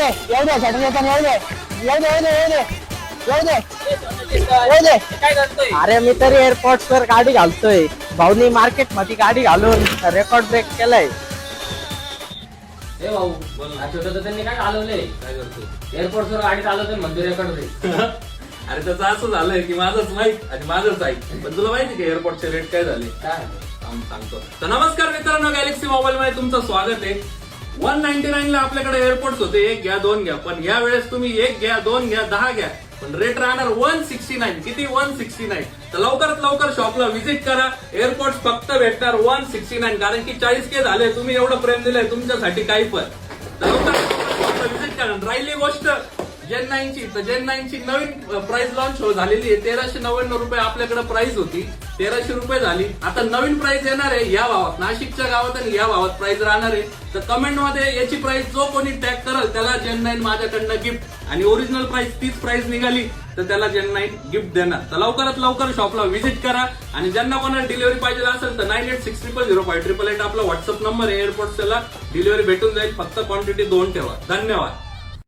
येऊ दे छटणी येताना येऊ दे. काय करतोय? अरे मी तरी एअरपोर्ट वर गाडी घालतोय. भाऊनी मार्केट मध्ये गाडी घालून रेकॉर्ड ब्रेक केलाय. ए भाऊ छोटं त्यांनी काय घालवलंय? काय करतो? एअरपोर्ट वर गाडी चालवतोय म्हणतो रेकॉर्ड ब्रेक. अरे त्याचं असं झालंय की माझंच माहित आणि माझंच ऐक. पण तुला माहिती का एअरपोर्टचे रेट काय झाले? काय सांगतो. तर नमस्कार मित्रांनो, गॅलेक्सी मोबाईल मध्ये तुमचं स्वागत आहे. 199 ला आपल्याकडे एअरपोर्ट्स होते, एक घ्या दोन घ्या. पण या वेळेस तुम्ही एक घ्या दोन घ्या 10 घ्या, पण रेट राहणार 169. किती? 169. तर लवकरात लवकर शॉपला व्हिजिट करा. एअरपोर्ट्स फक्त भेटणार 169, कारण की 40K झाले. तुम्ही एवढं प्रेम दिलंय तुमच्यासाठी काही पण. तर लवकरात लवकर व्हिजिट करा. राहिली गोष्ट जेन 9 ची, तर जेन 9 ची नवीन प्राइस लॉन्च झालेली आहे. 1399 रुपये आपल्याकडे प्राइस होती, 1300 रुपये झाली. आता नवीन प्राइस येणार आहे या भावात, नाशिकच्या गावात आणि या भावात प्राइस राहणार आहे. तर कमेंट मध्ये याची प्राइस जो कोणी टॅग करेल त्याला जेन 9 माझ्याकडनं गिफ्ट, आणि ओरिजिनल प्राइस तीच प्राइस निघाली तर त्याला जेन 9 गिफ्ट देणार. तर लवकरात लवकर शॉपला व्हिजिट करा. आणि ज्यांना कोणाला डिलिव्हरी पाहिजे असेल तर 9860058888 आपला व्हॉट्सअप नंबर आहे. एअरपोर्ट त्याला डिलिव्हरी भेटून जाईल. फक्त क्वांटिटी 2 ठेवा. धन्यवाद.